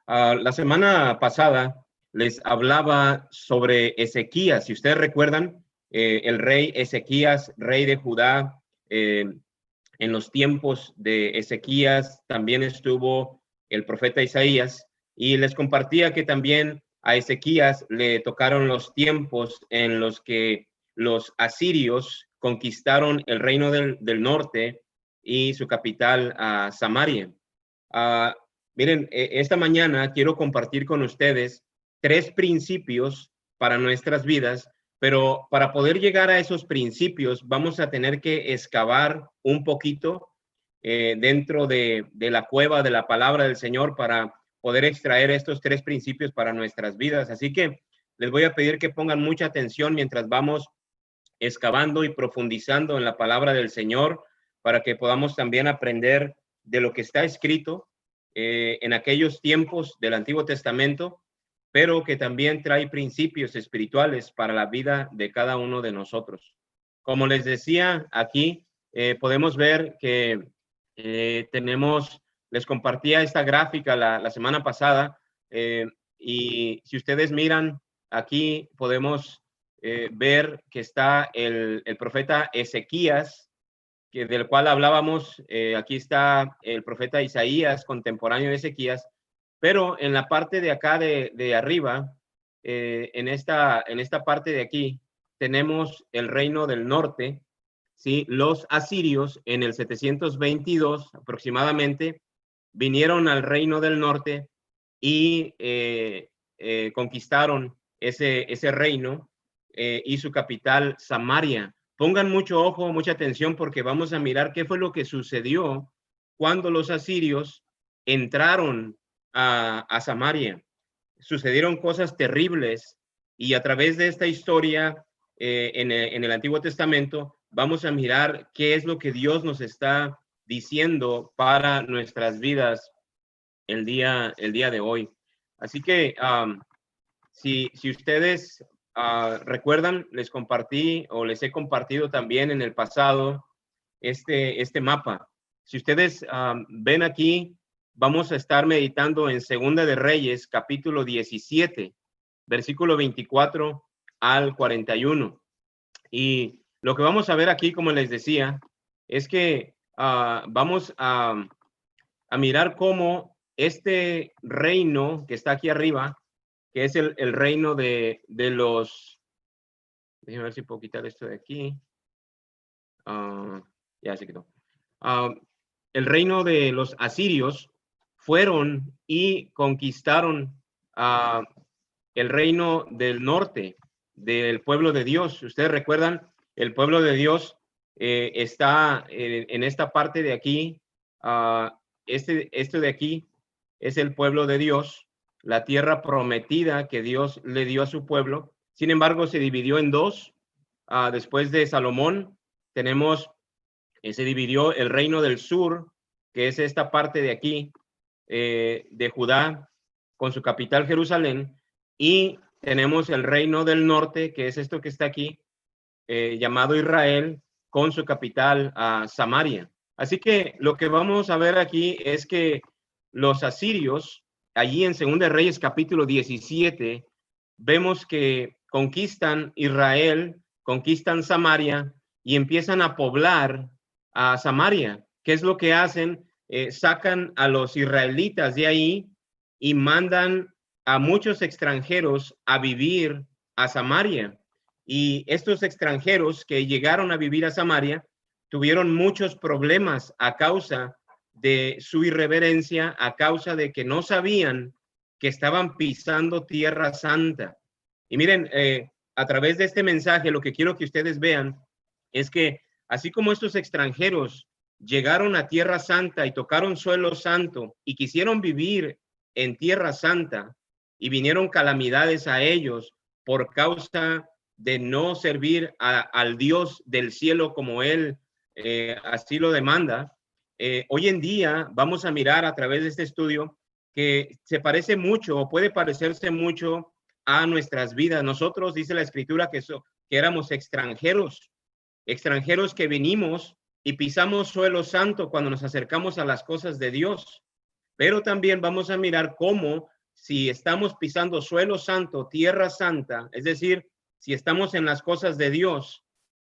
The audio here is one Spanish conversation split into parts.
La semana pasada les hablaba sobre Ezequías. Si ustedes recuerdan, el rey Ezequías, rey de Judá, en los tiempos de Ezequías también estuvo el profeta Isaías, y les compartía que también a Ezequías le tocaron los tiempos en los que los asirios conquistaron el reino del norte y su capital, Samaria. Uh, Miren, esta mañana quiero compartir con ustedes 3 principios para nuestras vidas, pero para poder llegar a esos principios vamos a tener que excavar un poquito dentro de la cueva de la palabra del Señor para poder extraer estos 3 principios para nuestras vidas. Así que les voy a pedir que pongan mucha atención mientras vamos excavando y profundizando en la palabra del Señor, para que podamos también aprender de lo que está escrito en aquellos tiempos del Antiguo Testamento, pero que también trae principios espirituales para la vida de cada uno de nosotros. Como les decía, aquí podemos ver que les compartía esta gráfica la semana pasada, y si ustedes miran, aquí podemos ver que está el profeta Ezequías, del cual hablábamos. Aquí está el profeta Isaías, contemporáneo de Ezequías, pero en la parte de acá de arriba, en esta parte de aquí, tenemos el reino del norte, ¿sí? Los asirios en el 722 aproximadamente vinieron al reino del norte y conquistaron ese reino y su capital, Samaria. Pongan mucho ojo, mucha atención, porque vamos a mirar qué fue lo que sucedió cuando los asirios entraron a Samaria. Sucedieron cosas terribles, y a través de esta historia en el Antiguo Testamento vamos a mirar qué es lo que Dios nos está diciendo para nuestras vidas el día de hoy. Así que si ustedes recuerdan, les compartí o les he compartido también en el pasado este mapa. Si ustedes ven aquí, vamos a estar meditando en Segunda de Reyes, capítulo 17, versículo 24 al 41. Y lo que vamos a ver aquí, como les decía, es que vamos a mirar cómo este reino que está aquí arriba, que es el reino de los... Déjenme ver si puedo quitar esto de aquí. Ya se quitó. El reino de los asirios fueron y conquistaron el reino del norte, del pueblo de Dios. Ustedes recuerdan, el pueblo de Dios está en esta parte de aquí. Este de aquí es el pueblo de Dios, la tierra prometida que Dios le dio a su pueblo. Sin embargo, se dividió en dos. Después de Salomón, se dividió el reino del sur, que es esta parte de aquí, de Judá, con su capital Jerusalén, y tenemos el reino del norte, que es esto que está aquí, llamado Israel, con su capital, Samaria. Así que lo que vamos a ver aquí es que los asirios, allí en Segunda de Reyes capítulo 17, vemos que conquistan Israel, conquistan Samaria y empiezan a poblar a Samaria. ¿Qué es lo que hacen? Sacan a los israelitas de ahí y mandan a muchos extranjeros a vivir a Samaria. Y estos extranjeros que llegaron a vivir a Samaria tuvieron muchos problemas a causa de su irreverencia, a causa de que no sabían que estaban pisando tierra santa. Y miren, a través de este mensaje, lo que quiero que ustedes vean es que así como estos extranjeros llegaron a tierra santa y tocaron suelo santo y quisieron vivir en tierra santa, y vinieron calamidades a ellos por causa de no servir al Dios del cielo como él así lo demanda. Hoy en día vamos a mirar a través de este estudio que se parece mucho, o puede parecerse mucho, a nuestras vidas. Nosotros, dice la Escritura, que éramos extranjeros que venimos y pisamos suelo santo cuando nos acercamos a las cosas de Dios. Pero también vamos a mirar cómo si estamos pisando suelo santo, tierra santa, es decir, si estamos en las cosas de Dios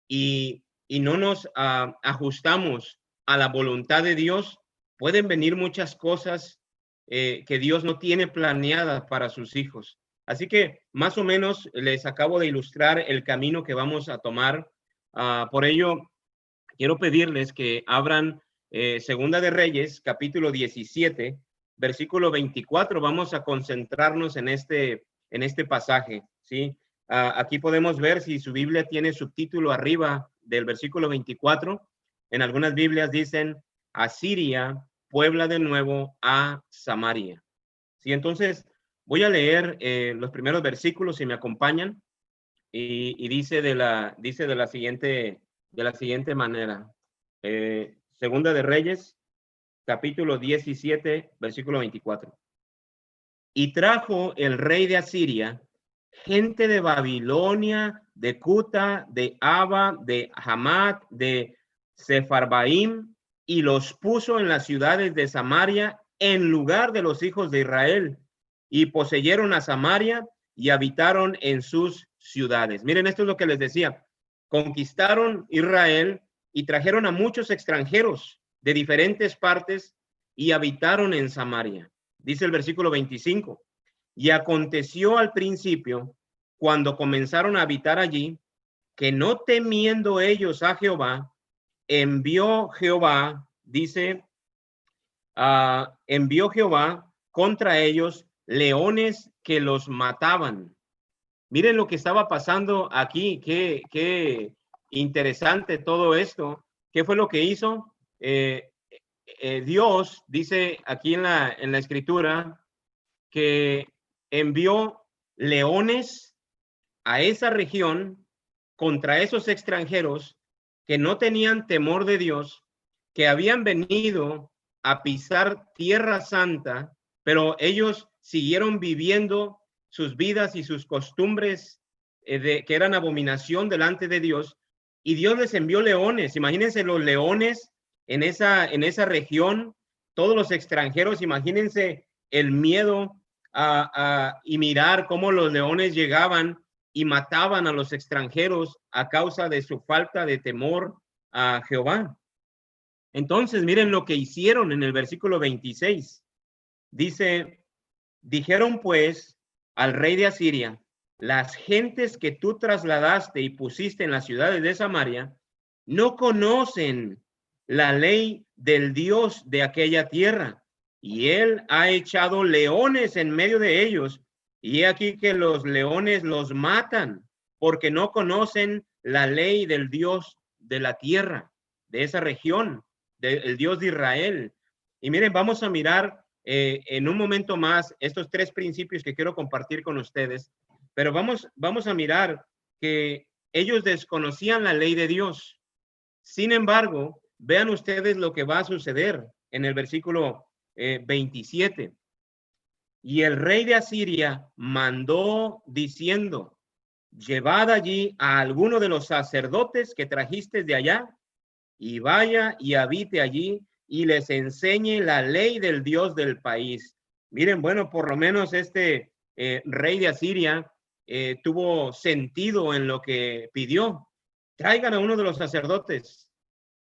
y no nos ajustamos a la voluntad de Dios, pueden venir muchas cosas que Dios no tiene planeadas para sus hijos. Así que más o menos les acabo de ilustrar el camino que vamos a tomar. Por ello, quiero pedirles que abran Segunda de Reyes, capítulo 17, versículo 24. Vamos a concentrarnos en este pasaje, ¿sí? Aquí podemos ver si su Biblia tiene subtítulo arriba del versículo 24. En algunas Biblias dicen, Asiria puebla de nuevo a Samaria. ¿Sí? Entonces, voy a leer los primeros versículos si me acompañan. Y dice de la siguiente manera. Segunda de Reyes, capítulo 17, versículo 24. Y trajo el rey de Asiria gente de Babilonia, de Cuta, de Aba, de Hamat, de Sefarbaim, y los puso en las ciudades de Samaria en lugar de los hijos de Israel, y poseyeron a Samaria y habitaron en sus ciudades. Miren, esto es lo que les decía. Conquistaron Israel y trajeron a muchos extranjeros de diferentes partes y habitaron en Samaria. Dice el versículo 25. Y aconteció al principio, cuando comenzaron a habitar allí, que no temiendo ellos a Jehová, envió Jehová, dice, envió Jehová contra ellos leones que los mataban. Miren lo que estaba pasando aquí, qué interesante todo esto. ¿Qué fue lo que hizo? Dios dice aquí en la escritura que envió leones a esa región contra esos extranjeros que no tenían temor de Dios, que habían venido a pisar tierra santa, pero ellos siguieron viviendo sus vidas y sus costumbres que eran abominación delante de Dios, y Dios les envió leones. Imagínense los leones en esa región, todos los extranjeros, imagínense el miedo y mirar cómo los leones llegaban y mataban a los extranjeros a causa de su falta de temor a Jehová. Entonces, miren lo que hicieron en el versículo 26. Dice, dijeron pues al rey de Asiria, las gentes que tú trasladaste y pusiste en las ciudades de Samaria no conocen la ley del Dios de aquella tierra, y él ha echado leones en medio de ellos, y he aquí que los leones los matan, porque no conocen la ley del Dios de la tierra, de esa región, del Dios de Israel. Y miren, vamos a mirar en un momento más estos tres principios que quiero compartir con ustedes, pero vamos a mirar que ellos desconocían la ley de Dios. Sin embargo, vean ustedes lo que va a suceder en el versículo 27. Y el rey de Asiria mandó diciendo, llevad allí a alguno de los sacerdotes que trajiste de allá, y vaya y habite allí, y les enseñe la ley del Dios del país. Miren, bueno, por lo menos este rey de Asiria tuvo sentido en lo que pidió. Traigan a uno de los sacerdotes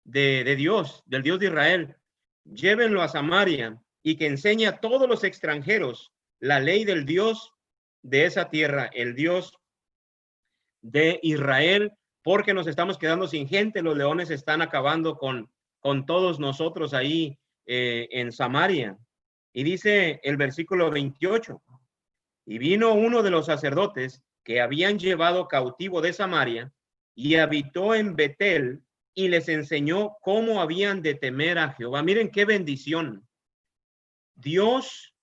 de Dios, del Dios de Israel, llévenlo a Samaria y que enseñe a todos los extranjeros la ley del Dios de esa tierra, el Dios de Israel, porque nos estamos quedando sin gente. Los leones están acabando con todos nosotros ahí en Samaria. Y dice el versículo 28, y vino uno de los sacerdotes que habían llevado cautivo de Samaria y habitó en Betel y les enseñó cómo habían de temer a Jehová. Miren qué bendición. Dios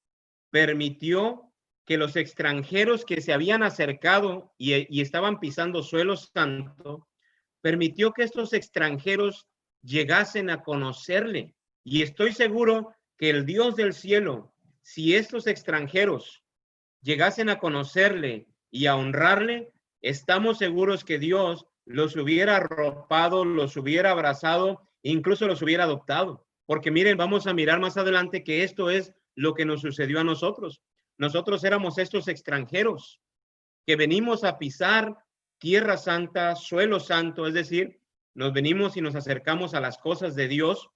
permitió que los extranjeros que se habían acercado y estaban pisando suelo santo, permitió que estos extranjeros llegasen a conocerle. Y estoy seguro que el Dios del cielo, si estos extranjeros llegasen a conocerle y a honrarle, estamos seguros que Dios los hubiera arropado, los hubiera abrazado, incluso los hubiera adoptado. Porque miren, vamos a mirar más adelante que esto es lo que nos sucedió a nosotros. nosotros éramos estos extranjeros que venimos a pisar tierra santa, suelo santo, es decir, nos venimos y nos acercamos a las cosas de Dios,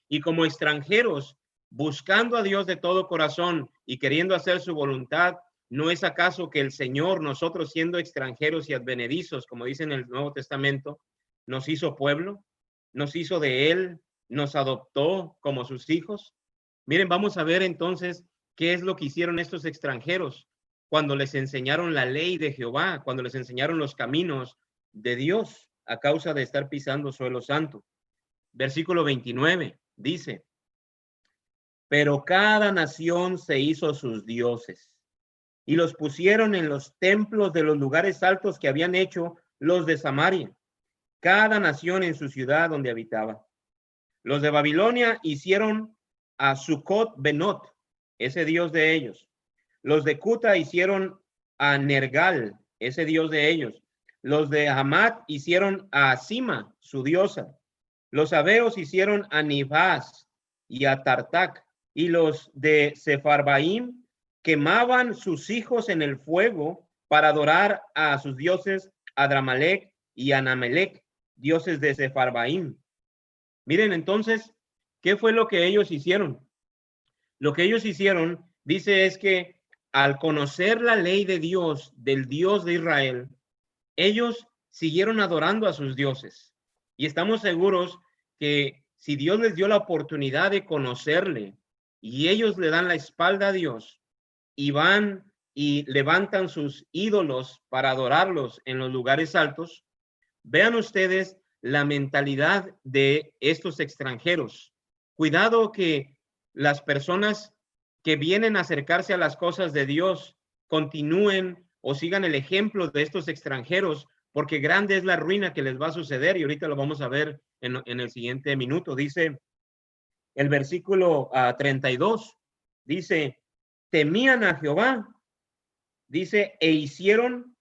y como extranjeros, buscando a Dios de todo corazón y queriendo hacer su voluntad, ¿no es acaso que el Señor, nosotros siendo extranjeros y advenedizos, como dice en el Nuevo Testamento, nos hizo pueblo, nos hizo de Él, nos adoptó como sus hijos? Miren, vamos a ver entonces qué es lo que hicieron estos extranjeros cuando les enseñaron la ley de Jehová, cuando les enseñaron los caminos de Dios a causa de estar pisando suelo santo. Versículo 29 dice: pero cada nación se hizo sus dioses y los pusieron en los templos de los lugares altos que habían hecho los de Samaria, cada nación en su ciudad donde habitaba. Los de Babilonia hicieron a Sucot Benot, ese dios de ellos. Los de Cuta hicieron a Nergal, ese dios de ellos. Los de Hamat hicieron a Asima, su diosa. Los sabeos hicieron a Nibhaz y a Tartac. Y los de Sepharvaim quemaban sus hijos en el fuego para adorar a sus dioses Adramelech y Anamelech, dioses de Sepharvaim. Miren entonces, ¿qué fue lo que ellos hicieron? Lo que ellos hicieron, dice, es que al conocer la ley de Dios, del Dios de Israel, ellos siguieron adorando a sus dioses. Y estamos seguros que si Dios les dio la oportunidad de conocerle y ellos le dan la espalda a Dios y van y levantan sus ídolos para adorarlos en los lugares altos, vean ustedes la mentalidad de estos extranjeros. Cuidado que las personas que vienen a acercarse a las cosas de Dios continúen o sigan el ejemplo de estos extranjeros, porque grande es la ruina que les va a suceder, y ahorita lo vamos a ver en el siguiente minuto. Dice el versículo 32, dice, temían a Jehová, dice, e hicieron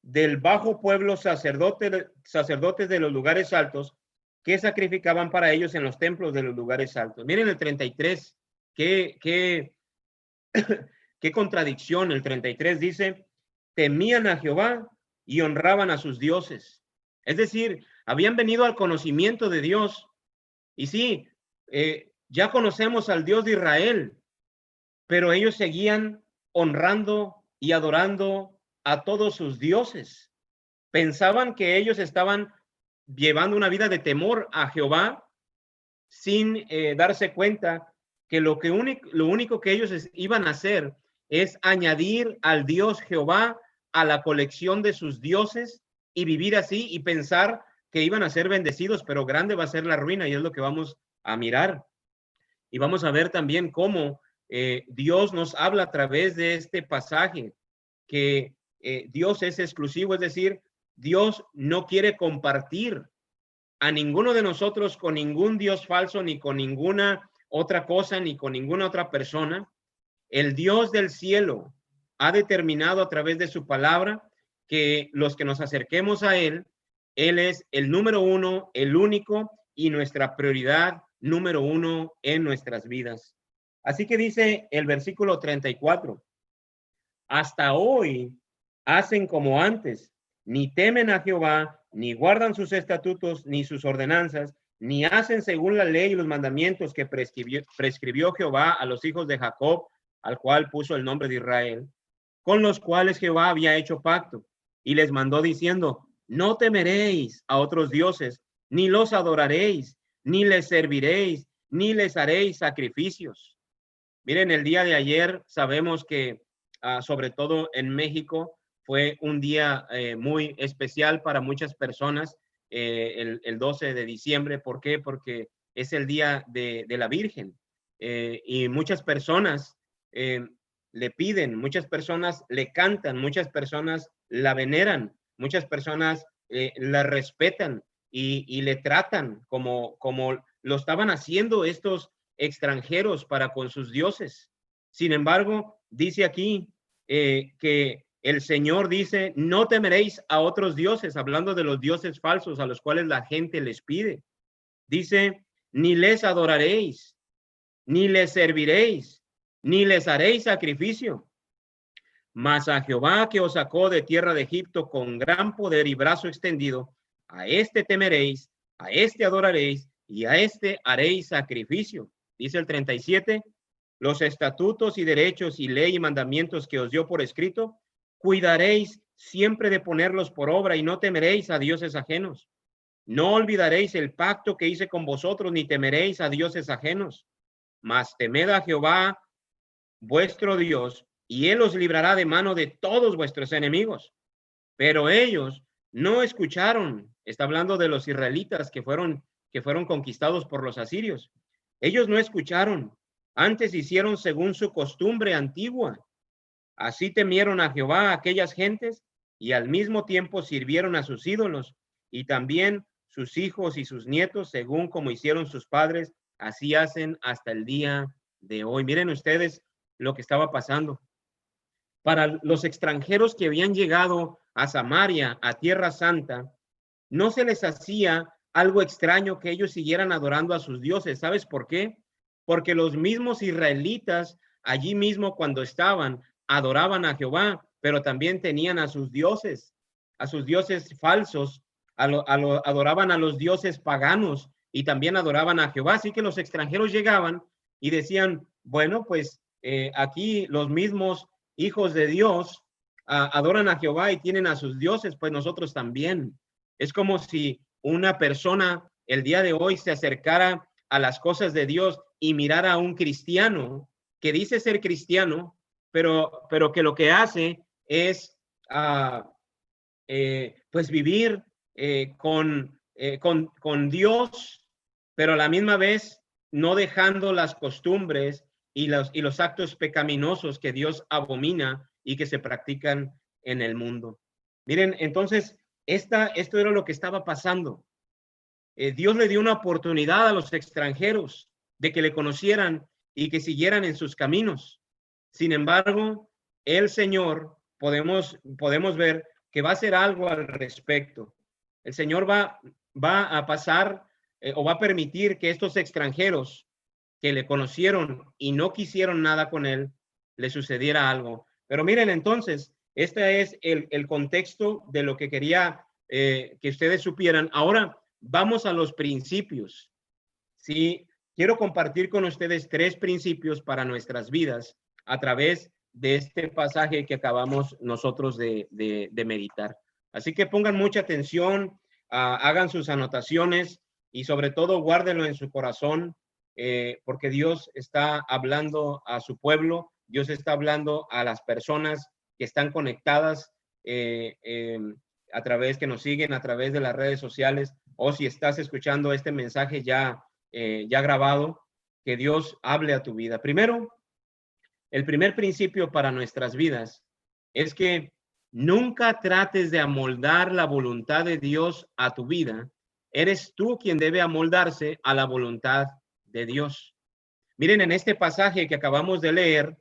del bajo pueblo sacerdotes de los lugares altos, que sacrificaban para ellos en los templos de los lugares altos. Miren el 33, qué contradicción. El 33 dice, temían a Jehová y honraban a sus dioses. Es decir, habían venido al conocimiento de Dios. Y sí, ya conocemos al Dios de Israel, pero ellos seguían honrando y adorando a todos sus dioses. Pensaban que ellos estaban llevando una vida de temor a Jehová sin darse cuenta que lo único que ellos iban a hacer es añadir al Dios Jehová a la colección de sus dioses y vivir así y pensar que iban a ser bendecidos, pero grande va a ser la ruina, y es lo que vamos a mirar. Y vamos a ver también cómo Dios nos habla a través de este pasaje, que Dios es exclusivo, es decir, Dios no quiere compartir a ninguno de nosotros con ningún Dios falso, ni con ninguna otra cosa, ni con ninguna otra persona. El Dios del cielo ha determinado a través de su palabra que los que nos acerquemos a Él, Él es el número uno, el único y nuestra prioridad número uno en nuestras vidas. Así que dice el versículo 34, hasta hoy hacen como antes, ni temen a Jehová, ni guardan sus estatutos, ni sus ordenanzas, ni hacen según la ley y los mandamientos que prescribió Jehová a los hijos de Jacob, al cual puso el nombre de Israel, con los cuales Jehová había hecho pacto, y les mandó diciendo, no temeréis a otros dioses, ni los adoraréis, ni les serviréis, ni les haréis sacrificios. Miren, el día de ayer sabemos que, sobre todo en México, fue un día muy especial para muchas personas, el 12 de diciembre. ¿Por qué? Porque es el día de la Virgen, y muchas personas le piden, muchas personas le cantan, muchas personas la veneran, muchas personas la respetan y le tratan como lo estaban haciendo estos extranjeros para con sus dioses. Sin embargo, dice aquí que el Señor dice, no temeréis a otros dioses, hablando de los dioses falsos a los cuales la gente les pide. Dice, ni les adoraréis, ni les serviréis, ni les haréis sacrificio. Mas a Jehová que os sacó de tierra de Egipto con gran poder y brazo extendido, a este temeréis, a este adoraréis y a este haréis sacrificio. Dice el 37, los estatutos y derechos y ley y mandamientos que os dio por escrito, cuidaréis siempre de ponerlos por obra y no temeréis a dioses ajenos. No olvidaréis el pacto que hice con vosotros, ni temeréis a dioses ajenos. Mas temed a Jehová, vuestro Dios, y él os librará de mano de todos vuestros enemigos. Pero ellos no escucharon. Está hablando de los israelitas que fueron conquistados por los asirios. Ellos no escucharon. Antes hicieron según su costumbre antigua. Así temieron a Jehová aquellas gentes y al mismo tiempo sirvieron a sus ídolos, y también sus hijos y sus nietos, según como hicieron sus padres, así hacen hasta el día de hoy. Miren ustedes lo que estaba pasando. Para los extranjeros que habían llegado a Samaria, a Tierra Santa, no se les hacía algo extraño que ellos siguieran adorando a sus dioses. ¿Sabes por qué? Porque los mismos israelitas allí mismo cuando estaban adoraban a Jehová, pero también tenían a sus dioses falsos, adoraban a los dioses paganos y también adoraban a Jehová. Así que los extranjeros llegaban y decían, bueno, pues aquí los mismos hijos de Dios adoran a Jehová y tienen a sus dioses, pues nosotros también. Es como si una persona el día de hoy se acercara a las cosas de Dios y mirara a un cristiano que dice ser cristiano, pero que lo que hace es pues vivir con Dios, pero a la misma vez no dejando las costumbres y los actos pecaminosos que Dios abomina y que se practican en el mundo. Miren, entonces, esto era lo que estaba pasando. Dios le dio una oportunidad a los extranjeros de que le conocieran y que siguieran en sus caminos. Sin embargo, el Señor, podemos ver que va a hacer algo al respecto. El Señor va a pasar o va a permitir que estos extranjeros que le conocieron y no quisieron nada con él, le sucediera algo. Pero miren, entonces, este es el contexto de lo que quería que ustedes supieran. Ahora vamos a los principios. Sí, quiero compartir con ustedes 3 principios para nuestras vidas a través de este pasaje que acabamos nosotros de meditar. Así que pongan mucha atención, hagan sus anotaciones y sobre todo guárdenlo en su corazón, porque Dios está hablando a su pueblo, Dios está hablando a las personas que están conectadas a través que nos siguen a través de las redes sociales, o si estás escuchando este mensaje ya grabado, que Dios hable a tu vida. Primero, el primer principio para nuestras vidas es que nunca trates de amoldar la voluntad de Dios a tu vida. Eres tú quien debe amoldarse a la voluntad de Dios. Miren, en este pasaje que acabamos de leer,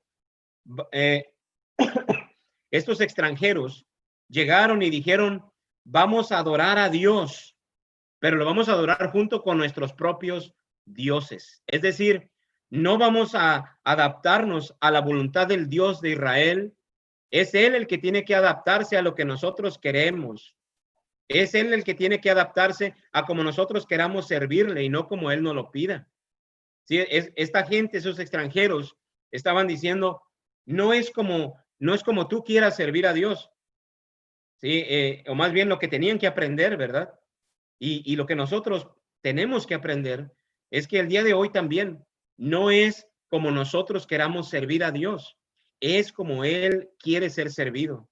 estos extranjeros llegaron y dijeron, vamos a adorar a Dios, pero lo vamos a adorar junto con nuestros propios dioses. Es decir, no vamos a adaptarnos a la voluntad del Dios de Israel. Es Él el que tiene que adaptarse a lo que nosotros queremos. Es Él el que tiene que adaptarse a como nosotros queramos servirle y no como Él nos lo pida. ¿Sí? Esta gente, esos extranjeros, estaban diciendo, no es como tú quieras servir a Dios. ¿Sí? O más bien lo que tenían que aprender, ¿verdad? Y lo que nosotros tenemos que aprender es que el día de hoy también no es como nosotros queramos servir a Dios, es como Él quiere ser servido.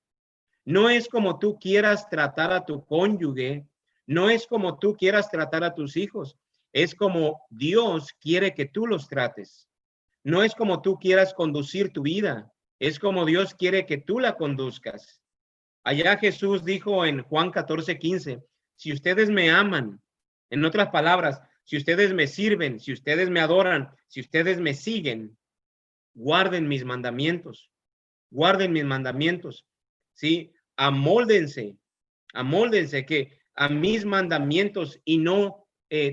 No es como tú quieras tratar a tu cónyuge, no es como tú quieras tratar a tus hijos, es como Dios quiere que tú los trates. No es como tú quieras conducir tu vida, es como Dios quiere que tú la conduzcas. Allá Jesús dijo en Juan 14:15, si ustedes me aman, en otras palabras, si ustedes me sirven, si ustedes me adoran, si ustedes me siguen, guarden mis mandamientos, ¿sí? Amóldense que a mis mandamientos y no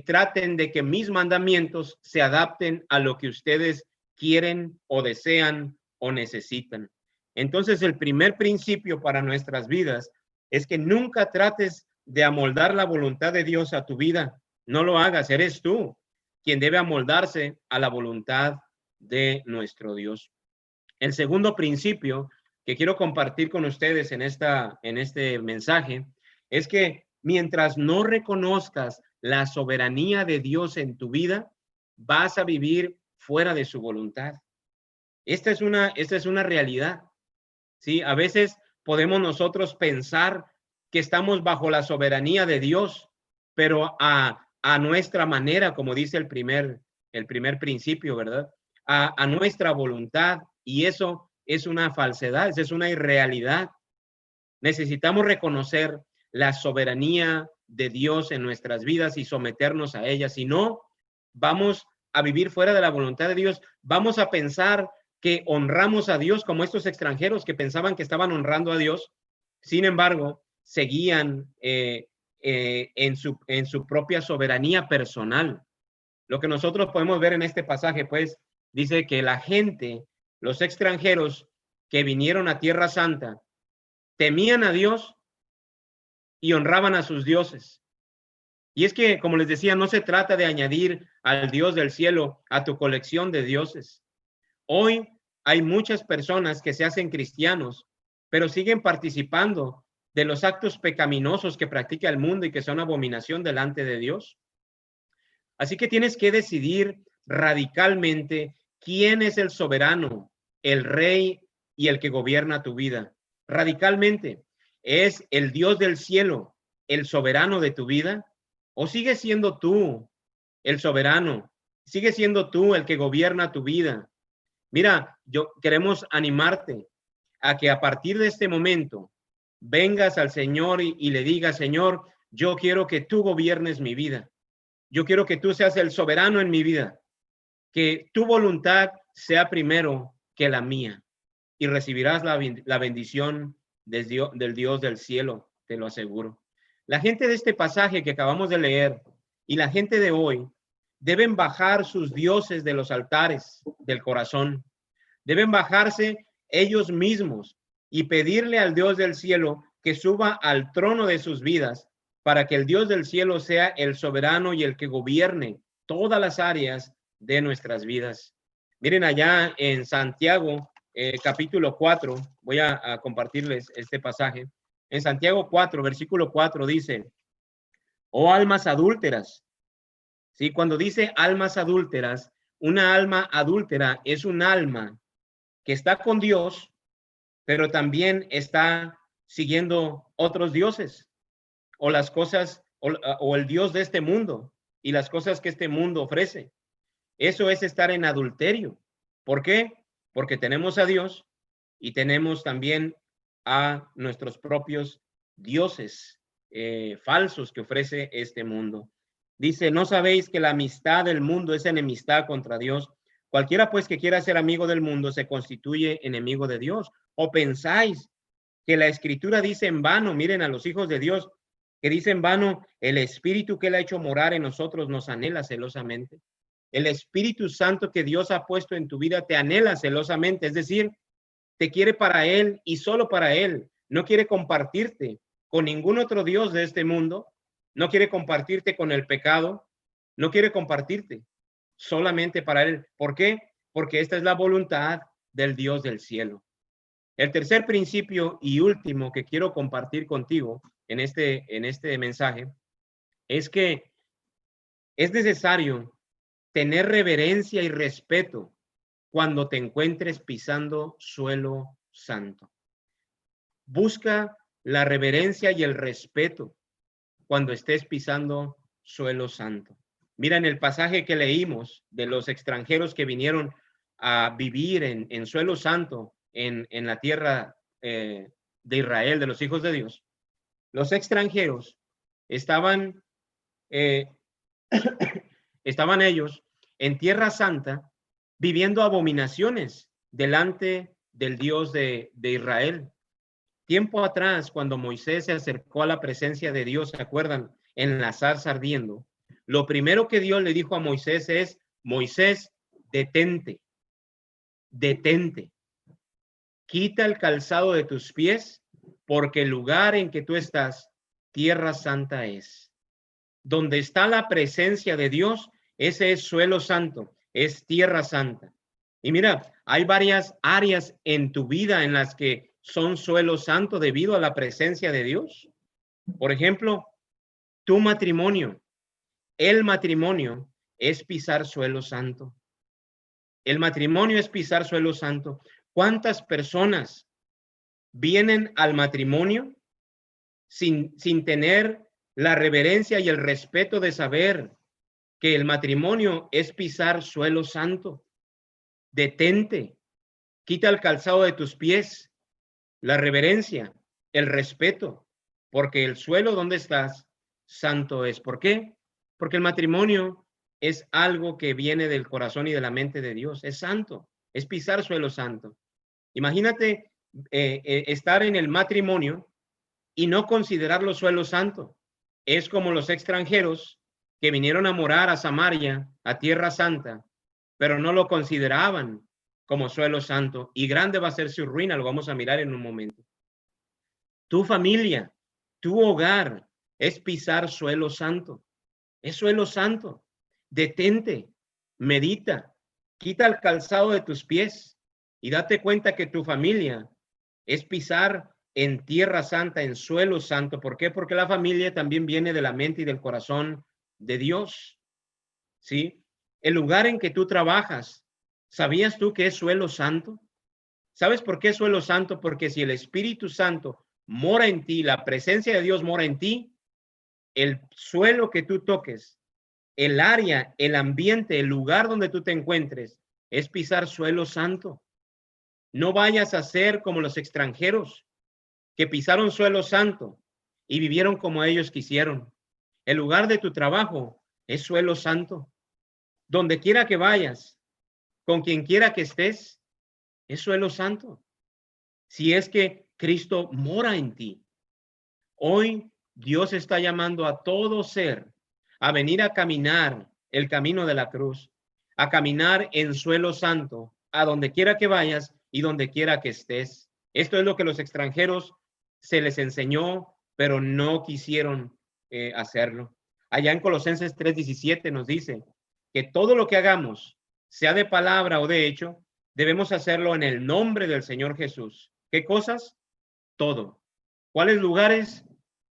traten de que mis mandamientos se adapten a lo que ustedes quieren o desean o necesitan. Entonces, el primer principio para nuestras vidas es que nunca trates de amoldar la voluntad de Dios a tu vida. No lo hagas, eres tú quien debe amoldarse a la voluntad de nuestro Dios. El segundo principio que quiero compartir con ustedes en este mensaje es que mientras no reconozcas la soberanía de Dios en tu vida, vas a vivir fuera de su voluntad. Esta es una realidad. ¿Sí? A veces podemos nosotros pensar que estamos bajo la soberanía de Dios, pero a nuestra manera, como dice el primer principio, ¿verdad? A nuestra voluntad, y eso es una falsedad, es una irrealidad. Necesitamos reconocer la soberanía de Dios en nuestras vidas y someternos a ella. Si no, vamos a vivir fuera de la voluntad de Dios. Vamos a pensar que honramos a Dios como estos extranjeros que pensaban que estaban honrando a Dios. Sin embargo, seguían en su propia soberanía personal. Lo que nosotros podemos ver en este pasaje, pues, dice que la gente, los extranjeros que vinieron a Tierra Santa, temían a Dios y honraban a sus dioses. Y es que, como les decía, no se trata de añadir al Dios del cielo a tu colección de dioses. Hoy hay muchas personas que se hacen cristianos, pero siguen participando de los actos pecaminosos que practica el mundo y que son abominación delante de Dios. Así que tienes que decidir radicalmente quién es el soberano, el rey y el que gobierna tu vida. Radicalmente, ¿es el Dios del cielo el soberano de tu vida? ¿O sigue siendo tú el soberano? ¿Sigue siendo tú el que gobierna tu vida? Mira, queremos animarte a que a partir de este momento vengas al Señor y le digas, Señor, yo quiero que tú gobiernes mi vida. Yo quiero que tú seas el soberano en mi vida, que tu voluntad sea primero que la mía y recibirás la bendición del Dios del cielo, te lo aseguro. La gente de este pasaje que acabamos de leer y la gente de hoy deben bajar sus dioses de los altares del corazón. Deben bajarse ellos mismos y pedirle al Dios del cielo que suba al trono de sus vidas para que el Dios del cielo sea el soberano y el que gobierne todas las áreas de nuestras vidas. Miren allá en Santiago, capítulo 4, voy a compartirles este pasaje. En Santiago 4, versículo 4 dice, oh almas adúlteras. Sí, cuando dice almas adúlteras, una alma adúltera es un alma que está con Dios, pero también está siguiendo otros dioses o las cosas o el Dios de este mundo y las cosas que este mundo ofrece. Eso es estar en adulterio. ¿Por qué? Porque tenemos a Dios y tenemos también a nuestros propios dioses falsos que ofrece este mundo. Dice, ¿no sabéis que la amistad del mundo es enemistad contra Dios? Cualquiera pues que quiera ser amigo del mundo se constituye enemigo de Dios. ¿O pensáis que la Escritura dice en vano, miren a los hijos de Dios, que dice en vano, el Espíritu que Él ha hecho morar en nosotros nos anhela celosamente? El Espíritu Santo que Dios ha puesto en tu vida te anhela celosamente, es decir, te quiere para Él y solo para Él. No quiere compartirte con ningún otro Dios de este mundo, no quiere compartirte con el pecado, no quiere compartirte solamente para Él. ¿Por qué? Porque esta es la voluntad del Dios del cielo. El tercer principio y último que quiero compartir contigo en este mensaje es que es necesario tener reverencia y respeto cuando te encuentres pisando suelo santo. Busca la reverencia y el respeto cuando estés pisando suelo santo. Mira en el pasaje que leímos de los extranjeros que vinieron a vivir en suelo santo en la tierra de Israel, de los hijos de Dios. Los extranjeros estaban ellos en Tierra Santa viviendo abominaciones delante del Dios de Israel. Tiempo atrás, cuando Moisés se acercó a la presencia de Dios, ¿se acuerdan? En la zarza ardiendo. Lo primero que Dios le dijo a Moisés es, Moisés, detente. detente, quita el calzado de tus pies, porque el lugar en que tú estás, tierra santa es. Donde está la presencia de Dios, ese es suelo santo, es tierra santa. Y mira, hay varias áreas en tu vida en las que son suelo santo debido a la presencia de Dios. Por ejemplo, tu matrimonio, el matrimonio es pisar suelo santo. El matrimonio es pisar suelo santo. ¿Cuántas personas vienen al matrimonio sin tener la reverencia y el respeto de saber que el matrimonio es pisar suelo santo? Detente, quita el calzado de tus pies, la reverencia, el respeto, porque el suelo donde estás, santo es. ¿Por qué? Porque el matrimonio es algo que viene del corazón y de la mente de Dios, es santo, es pisar suelo santo. Imagínate estar en el matrimonio y no considerarlo suelo santo. Es como los extranjeros que vinieron a morar a Samaria, a Tierra Santa, pero no lo consideraban como suelo santo, y grande va a ser su ruina, lo vamos a mirar en un momento. Tu familia, tu hogar es pisar suelo santo, es suelo santo. Detente, medita, quita el calzado de tus pies y date cuenta que tu familia es pisar en tierra santa, en suelo santo. ¿Por qué? Porque la familia también viene de la mente y del corazón de Dios. ¿Sí? El lugar en que tú trabajas, ¿sabías tú que es suelo santo? ¿Sabes por qué es suelo santo? Porque si el Espíritu Santo mora en ti, la presencia de Dios mora en ti, el suelo que tú toques, el área, el ambiente, el lugar donde tú te encuentres, es pisar suelo santo. No vayas a ser como los extranjeros que pisaron suelo santo y vivieron como ellos quisieron. El lugar de tu trabajo es suelo santo. Donde quiera que vayas, con quien quiera que estés, es suelo santo. Si es que Cristo mora en ti. Hoy Dios está llamando a todo ser a venir a caminar el camino de la cruz, a caminar en suelo santo, a donde quiera que vayas y donde quiera que estés. Esto es lo que los extranjeros se les enseñó, pero no quisieron hacerlo. Allá en Colosenses 3:17 nos dice que todo lo que hagamos, sea de palabra o de hecho, debemos hacerlo en el nombre del Señor Jesús. ¿Qué cosas? Todo. ¿Cuáles lugares?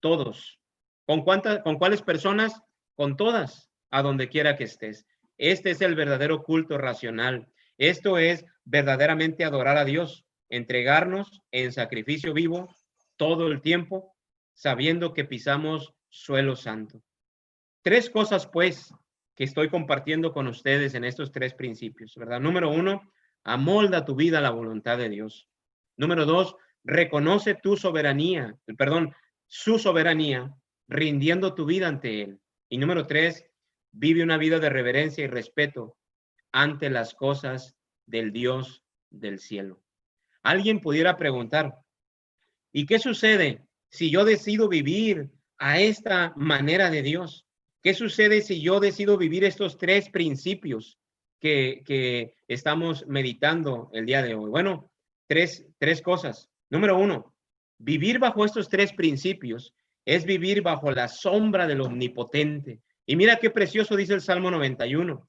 Todos. ¿Con cuáles personas? Con todas, a donde quiera que estés. Este es el verdadero culto racional. Esto es verdaderamente adorar a Dios, entregarnos en sacrificio vivo todo el tiempo, sabiendo que pisamos suelo santo. Tres cosas, pues, que estoy compartiendo con ustedes en estos tres principios, ¿verdad? Número uno, amolda tu vida a la voluntad de Dios. Número dos, reconoce tu soberanía, su soberanía, rindiendo tu vida ante Él. Y número tres, vive una vida de reverencia y respeto ante las cosas del Dios del cielo. Alguien pudiera preguntar, ¿y qué sucede si yo decido vivir a esta manera de Dios? ¿Qué sucede si yo decido vivir estos tres principios que estamos meditando el día de hoy? Bueno, tres cosas. Número uno, vivir bajo estos tres principios es vivir bajo la sombra del Omnipotente. Y mira qué precioso dice el Salmo 91.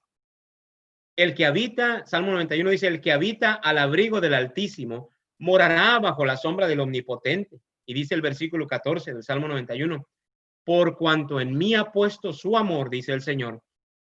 El que habita, Salmo 91 dice, el que habita al abrigo del Altísimo morará bajo la sombra del Omnipotente. Y dice el versículo 14 del Salmo 91, por cuanto en mí ha puesto su amor, dice el Señor,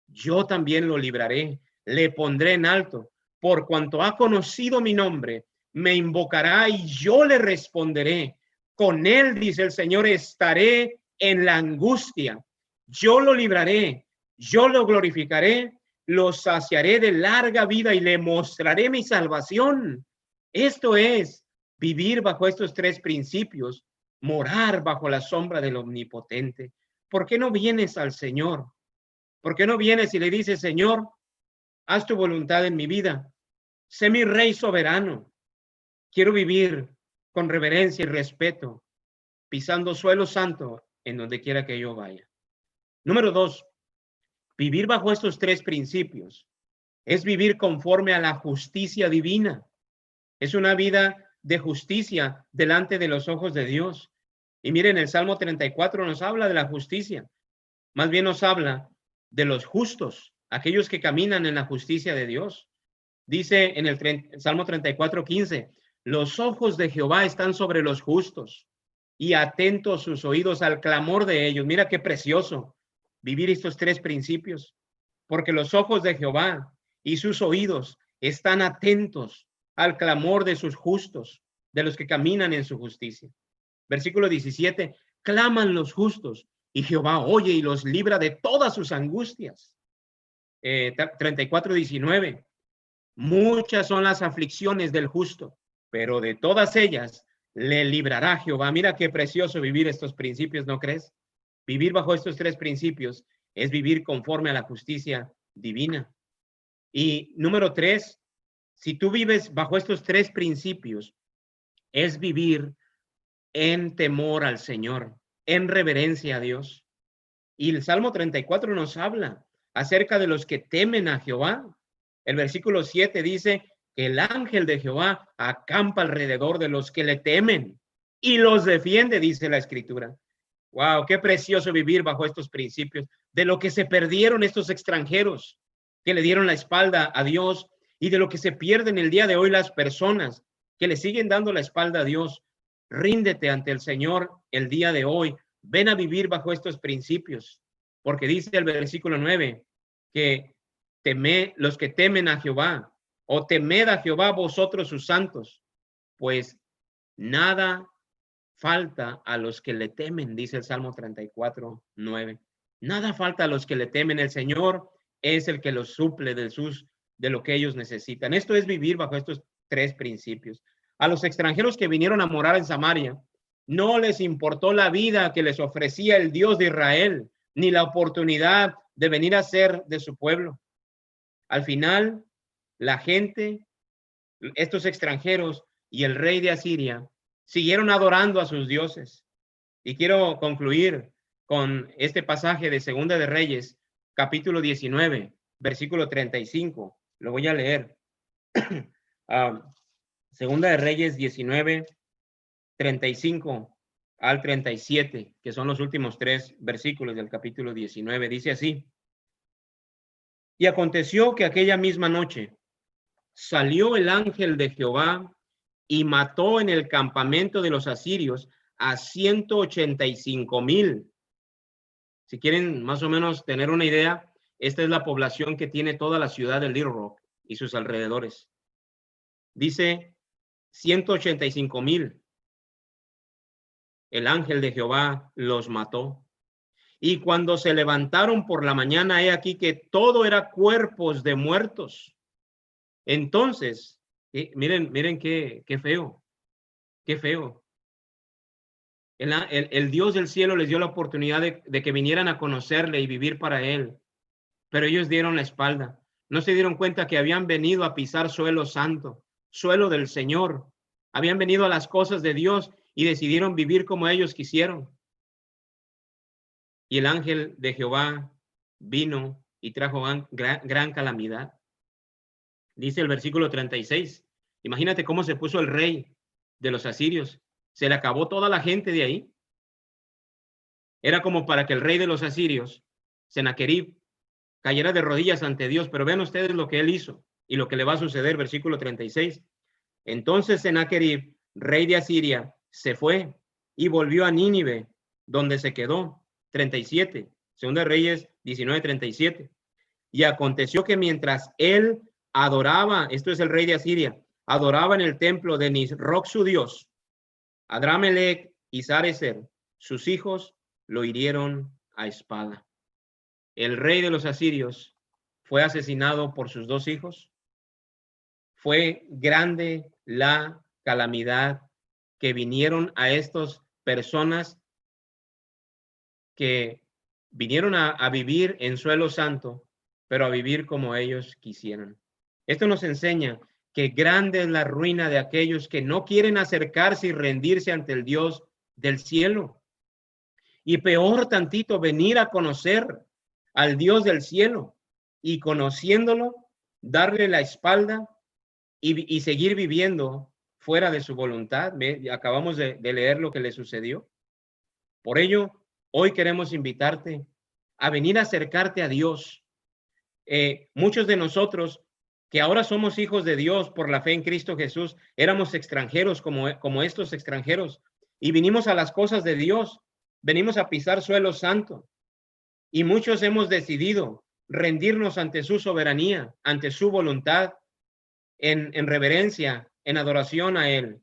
yo también lo libraré, le pondré en alto, por cuanto ha conocido mi nombre, me invocará y yo le responderé. Con él, dice el Señor, estaré en la angustia. Yo lo libraré, yo lo glorificaré, lo saciaré de larga vida y le mostraré mi salvación. Esto es vivir bajo estos tres principios, morar bajo la sombra del Omnipotente. ¿Por qué no vienes al Señor? ¿Por qué no vienes y le dices, Señor, haz tu voluntad en mi vida? Sé mi Rey soberano. Quiero vivir con reverencia y respeto, pisando suelo santo en donde quiera que yo vaya. Número dos, vivir bajo estos tres principios Es vivir conforme a la justicia divina. Es una vida de justicia delante de los ojos de Dios. Y miren, el Salmo 34 nos habla de la justicia. Más bien nos habla de los justos, aquellos que caminan en la justicia de Dios. Dice en el Salmo 34:15, los ojos de Jehová están sobre los justos y atentos sus oídos al clamor de ellos. Mira qué precioso vivir estos tres principios, porque los ojos de Jehová y sus oídos están atentos al clamor de sus justos, de los que caminan en su justicia. Versículo 17, claman los justos y Jehová oye y los libra de todas sus angustias. 34:19, muchas son las aflicciones del justo, pero de todas ellas le librará Jehová. Mira qué precioso vivir estos principios, ¿no crees? Vivir bajo estos tres principios es vivir conforme a la justicia divina. Y número 3, si tú vives bajo estos tres principios, es vivir en temor al Señor, en reverencia a Dios. Y el Salmo 34 nos habla acerca de los que temen a Jehová. El versículo 7 dice que el ángel de Jehová acampa alrededor de los que le temen y los defiende, dice la Escritura. Wow, qué precioso vivir bajo estos principios, de lo que se perdieron estos extranjeros que le dieron la espalda a Dios y de lo que se pierden el día de hoy las personas que le siguen dando la espalda a Dios. Ríndete ante el Señor el día de hoy. Ven a vivir bajo estos principios, porque dice el versículo 9 que los que temen a Jehová, o temed a Jehová vosotros sus santos, pues nada falta a los que le temen, dice el Salmo 34:9. Nada falta a los que le temen. El Señor es el que los suple de lo que ellos necesitan. Esto es vivir bajo estos tres principios. A los extranjeros que vinieron a morar en Samaria, no les importó la vida que les ofrecía el Dios de Israel, ni la oportunidad de venir a ser de su pueblo. Al final, la gente, estos extranjeros y el rey de Asiria, siguieron adorando a sus dioses. Y quiero concluir con este pasaje de Segunda de Reyes, capítulo 19, versículo 35. Lo voy a leer. Segunda de Reyes 19, 35 al 37, que son los últimos tres versículos del capítulo 19. Dice así: y aconteció que aquella misma noche salió el ángel de Jehová y mató en el campamento de los asirios a 185,000. Si quieren más o menos tener una idea, esta es la población que tiene toda la ciudad de Little Rock y sus alrededores. Dice 185,000. El ángel de Jehová los mató. Y cuando se levantaron por la mañana, he aquí que todo era cuerpos de muertos. Entonces, miren qué feo, qué feo. El Dios del cielo les dio la oportunidad de que vinieran a conocerle y vivir para él, pero ellos dieron la espalda. No se dieron cuenta que habían venido a pisar suelo santo, suelo del Señor. Habían venido a las cosas de Dios y decidieron vivir como ellos quisieron. Y el ángel de Jehová vino y trajo gran calamidad. Dice el versículo 36. Imagínate cómo se puso el rey de los asirios. Se le acabó toda la gente de ahí. Era como para que el rey de los asirios, Sennacherib, cayera de rodillas ante Dios. Pero vean ustedes lo que él hizo y lo que le va a suceder. Versículo 36. Entonces Sennacherib, rey de Asiria, se fue y volvió a Nínive, donde se quedó. 37. Segunda de Reyes 19:37. Y aconteció que mientras él adoraba, esto es el rey de Asiria, adoraba en el templo de Nisroch su dios, Adramelech y Sarecer, sus hijos lo hirieron a espada. El rey de los asirios fue asesinado por sus dos hijos. Fue grande la calamidad que vinieron a estas personas que vinieron a vivir en suelo santo, pero a vivir como ellos quisieran. Esto nos enseña que grande es la ruina de aquellos que no quieren acercarse y rendirse ante el Dios del cielo. Y peor tantito, venir a conocer al Dios del cielo y conociéndolo, darle la espalda y seguir viviendo fuera de su voluntad. Acabamos de leer lo que le sucedió. Por ello, hoy queremos invitarte a venir a acercarte a Dios. Muchos de nosotros que ahora somos hijos de Dios por la fe en Cristo Jesús, éramos extranjeros como estos extranjeros y vinimos a las cosas de Dios, venimos a pisar suelo santo y muchos hemos decidido rendirnos ante su soberanía, ante su voluntad, en reverencia, en adoración a Él.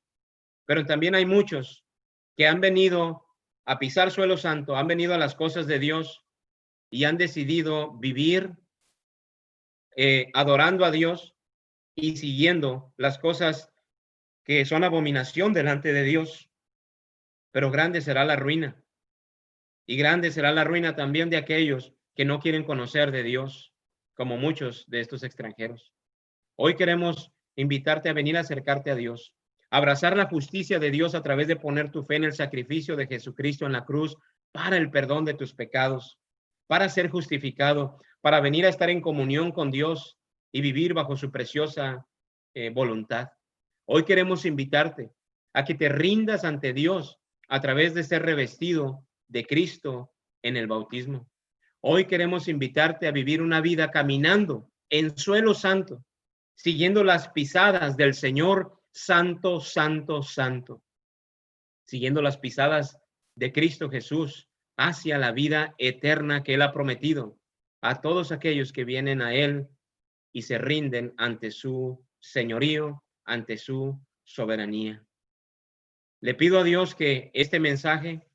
Pero también hay muchos que han venido a pisar suelo santo, han venido a las cosas de Dios y han decidido vivir adorando a Dios y siguiendo las cosas que son abominación delante de Dios. Pero grande será la ruina. Y grande será la ruina también de aquellos que no quieren conocer de Dios, como muchos de estos extranjeros. Hoy queremos invitarte a venir a acercarte a Dios, a abrazar la justicia de Dios a través de poner tu fe en el sacrificio de Jesucristo en la cruz para el perdón de tus pecados, para ser justificado, para venir a estar en comunión con Dios y vivir bajo su preciosa voluntad. Hoy queremos invitarte a que te rindas ante Dios a través de ser revestido de Cristo en el bautismo. Hoy queremos invitarte a vivir una vida caminando en suelo santo, siguiendo las pisadas del Señor santo, santo, santo, siguiendo las pisadas de Cristo Jesús hacia la vida eterna que Él ha prometido a todos aquellos que vienen a Él y se rinden ante su señorío, ante su soberanía. Le pido a Dios que este mensaje,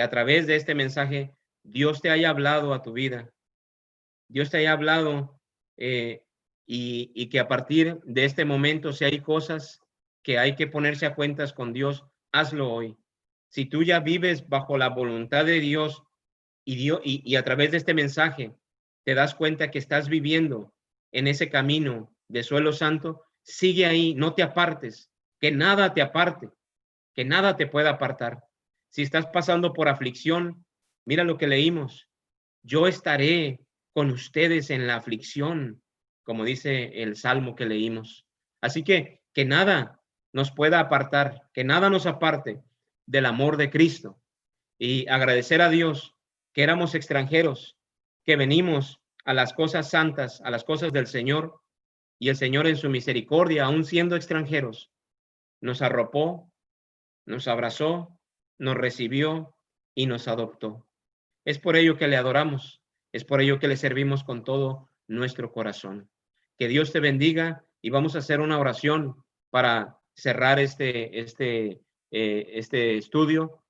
a través de este mensaje, Dios te haya hablado a tu vida. Dios te haya hablado y que a partir de este momento, si hay cosas que hay que ponerse a cuentas con Dios, hazlo hoy. Si tú ya vives bajo la voluntad de Dios y a través de este mensaje te das cuenta que estás viviendo en ese camino de suelo santo, sigue ahí, no te apartes, que nada te aparte, que nada te pueda apartar. Si estás pasando por aflicción, mira lo que leímos. Yo estaré con ustedes en la aflicción, como dice el salmo que leímos. Así que nada nos pueda apartar, que nada nos aparte del amor de Cristo. Y agradecer a Dios que éramos extranjeros, que venimos a las cosas santas, a las cosas del Señor, y el Señor en su misericordia, aún siendo extranjeros, nos arropó, nos abrazó, nos recibió y nos adoptó. Es por ello que le adoramos, es por ello que le servimos con todo nuestro corazón. Que Dios te bendiga y vamos a hacer una oración para cerrar este estudio